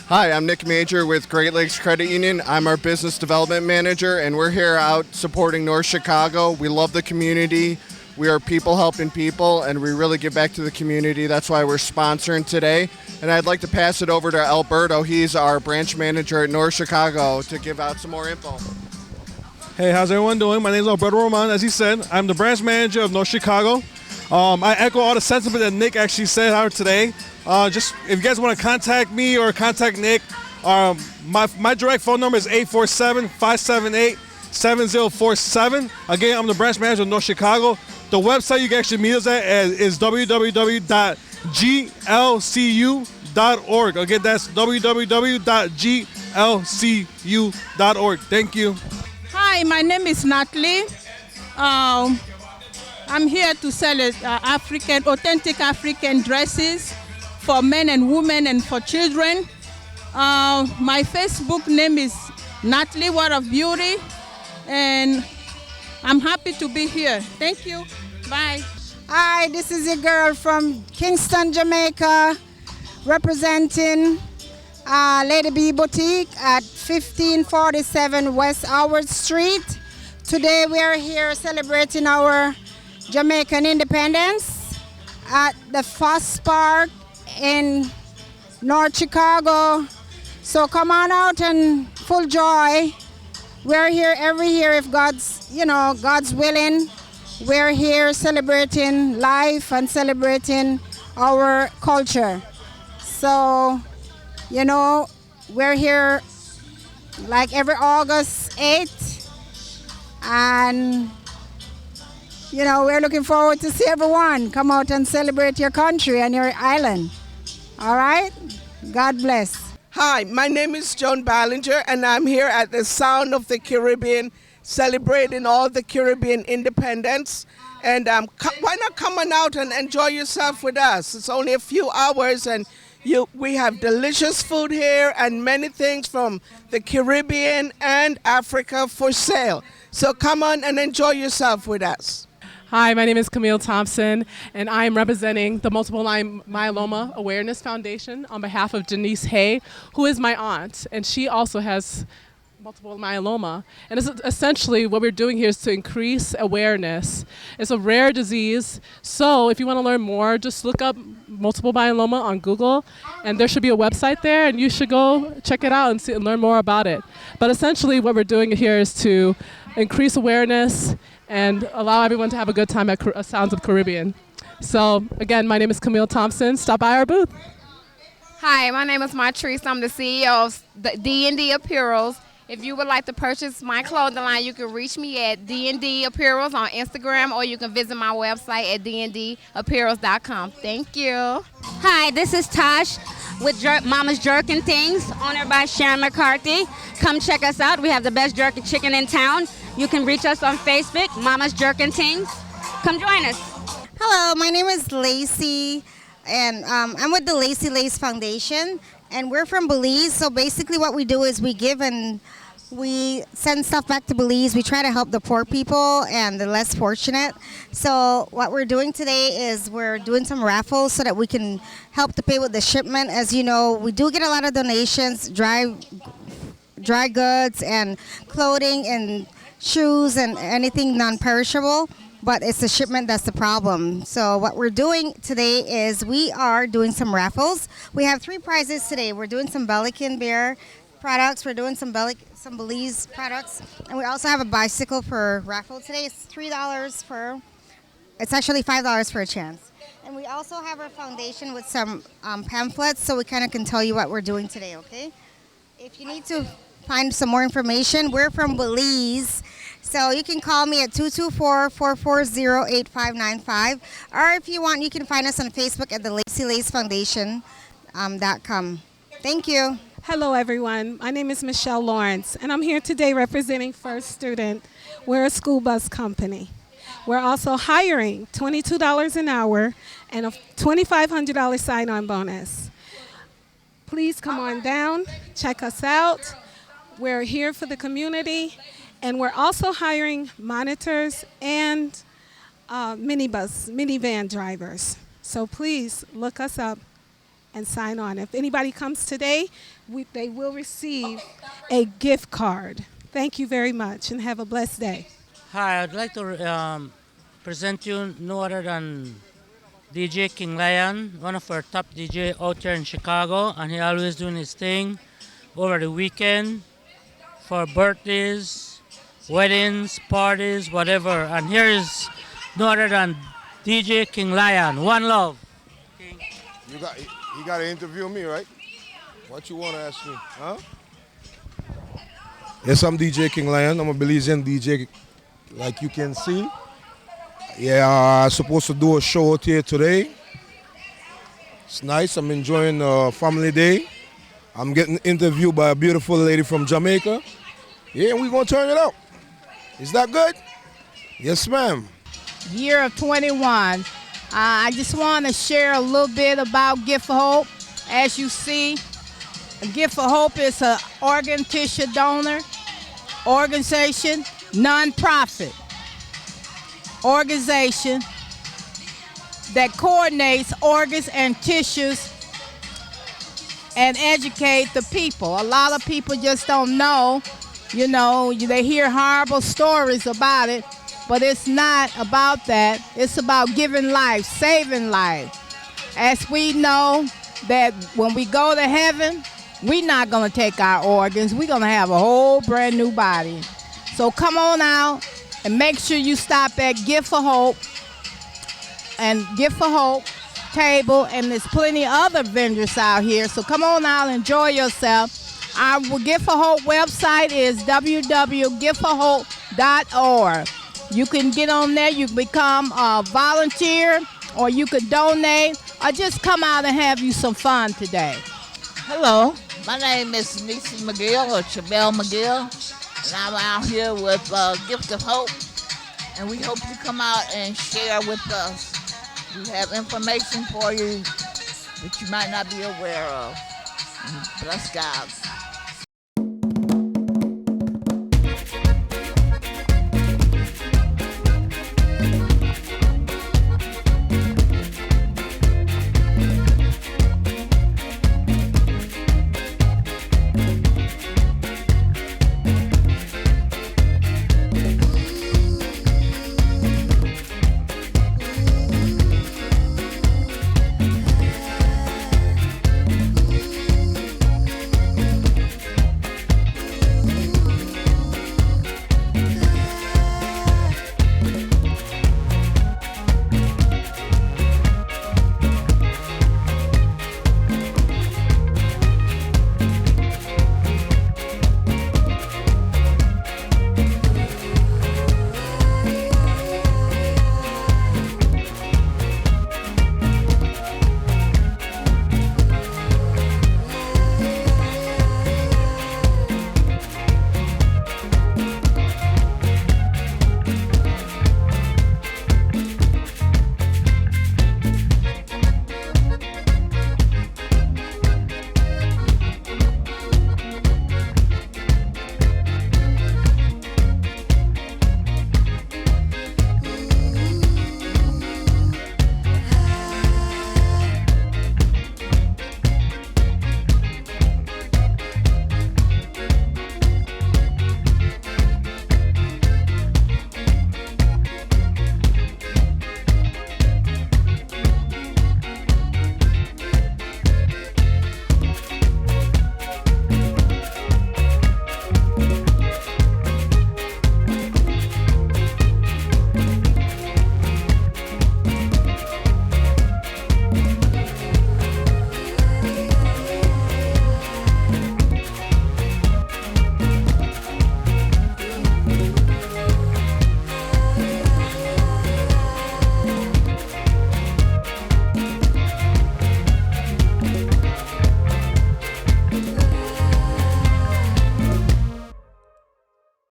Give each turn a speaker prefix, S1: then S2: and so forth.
S1: Hi, I'm Nick Major with Great Lakes Credit Union. I'm our business development manager, and we're here out supporting North Chicago. We love the community. We are people helping people, and we really give back to the community. That's why we're sponsoring today. And I'd like to pass it over to Alberto. He's our branch manager at North Chicago to give out some more info.
S2: Hey, how's everyone doing? My name is Alberto Roman. As he said, I'm the branch manager of North Chicago. I echo all the sentiment that Nick actually said out today. Just if you guys want to contact me or contact Nick, my direct phone number is 847-578-7047. Again, I'm the branch manager of North Chicago. The website you can actually meet us at is www.glcu.org. Again, that's www.glcu.org. Thank you.
S3: Hi, my name is Natalie. I'm here to sell authentic African dresses for men and women and for children. My Facebook name is Natalie Word of Beauty, and I'm happy to be here. Thank you. Bye.
S4: Hi, this is your girl from Kingston, Jamaica, representing Lady B Boutique at 1547 West Howard Street. Today we are here celebrating our Jamaican independence at the Foss Park in North Chicago. So come on out and full joy. We're here every year if God's willing. We're here celebrating life and celebrating our culture. So, we're here like every August 8th, and we're looking forward to see everyone come out and celebrate your country and your island. All right? God bless.
S5: Hi, my name is Joan Ballinger, and I'm here at the Sound of the Caribbean, celebrating all the Caribbean independence. And why not come on out and enjoy yourself with us? It's only a few hours, and we have delicious food here and many things from the Caribbean and Africa for sale. So come on and enjoy yourself with us.
S6: Hi, my name is Camille Thompson, and I am representing the Multiple Myeloma Awareness Foundation on behalf of Janice Hay, who is my aunt, and she also has multiple myeloma. And essentially what we're doing here is to increase awareness. It's a rare disease, so if you want to learn more, just look up multiple myeloma on Google, and there should be a website there, and you should go check it out and learn more about it. But essentially what we're doing here is to increase awareness and allow everyone to have a good time at Sounds of Caribbean. So again, my name is Camille Thompson. Stop by our booth.
S7: Hi, my name is Martrice. I'm the CEO of the D&D Apparels. If you would like to purchase my clothing line, you can reach me at D&D Apparels on Instagram, or you can visit my website at dndapparels.com. Thank you.
S8: Hi, this is Tosh with Mama's Jerkin Things, owned by Sharon McCarthy. Come check us out. We have the best jerky chicken in town. You can reach us on Facebook, Mama's Jerkin Things. Come join us.
S9: Hello, my name is Lacey, and I'm with the Lacey Lace Foundation, and we're from Belize. So basically what we do is we give and we send stuff back to Belize. We try to help the poor people and the less fortunate. So what we're doing today is we're doing some raffles so that we can help to pay with the shipment. As you know, we do get a lot of donations, dry goods and clothing and shoes and anything non-perishable, but it's the shipment that's the problem. So what we're doing today is we are doing some raffles. We have 3 prizes today. We're doing some Belican Bear products. We're doing some Belize products. And we also have a bicycle for raffle today. It's $3 for, it's actually $5 for a chance. And we also have our foundation with some pamphlets, so we kind of can tell you what we're doing today, okay? If you need to find some more information, we're from Belize. So you can call me at 224-440-8595. Or if you want, you can find us on Facebook at the Lacey Lace Foundation.com. Thank you.
S10: Hello, everyone. My name is Michelle Lawrence, and I'm here today representing First Student. We're a school bus company. We're also hiring $22 an hour and a $2,500 sign-on bonus. Please come on down, check us out. We're here for the community, and we're also hiring monitors and minivan drivers. So please look us up. and sign on. If anybody comes today, they will receive a gift card. Thank you very much and have a blessed day.
S11: Hi, I'd like to present you no other than DJ King Lion, one of our top DJ out here in Chicago, and he always doing his thing over the weekend for birthdays, weddings, parties, whatever. And here is no other than DJ King Lion. One love.
S12: You got to interview me, right? What you want to ask me, huh? Yes, I'm DJ King Lion. I'm a Belizean DJ, like you can see. Yeah, I'm supposed to do a show out here today. It's nice. I'm enjoying family day. I'm getting interviewed by a beautiful lady from Jamaica. Yeah, and we're going to turn it up. Is that good? Yes, ma'am.
S3: Year of 21. I just want to share a little bit about Gift for Hope. As you see, Gift for Hope is an organ tissue donor organization, non-profit organization that coordinates organs and tissues and educate the people. A lot of people just don't know, they hear horrible stories about it, but it's not about that. It's about giving life, saving life. As we know that when we go to heaven, we're not going to take our organs. We're going to have a whole brand new body. So come on out and make sure you stop at Gift for Hope and Gift for Hope table, and there's plenty other vendors out here. So come on out and enjoy yourself. Our Gift for Hope website is www.giftforhope.org. You can get on there, you can become a volunteer, or you could donate, or just come out and have you some fun today.
S13: Hello, my name is Nisi McGill, or Chabelle McGill, and I'm out here with Gift of Hope, and we hope you come out and share with us. We have information for you that you might not be aware of. Bless God.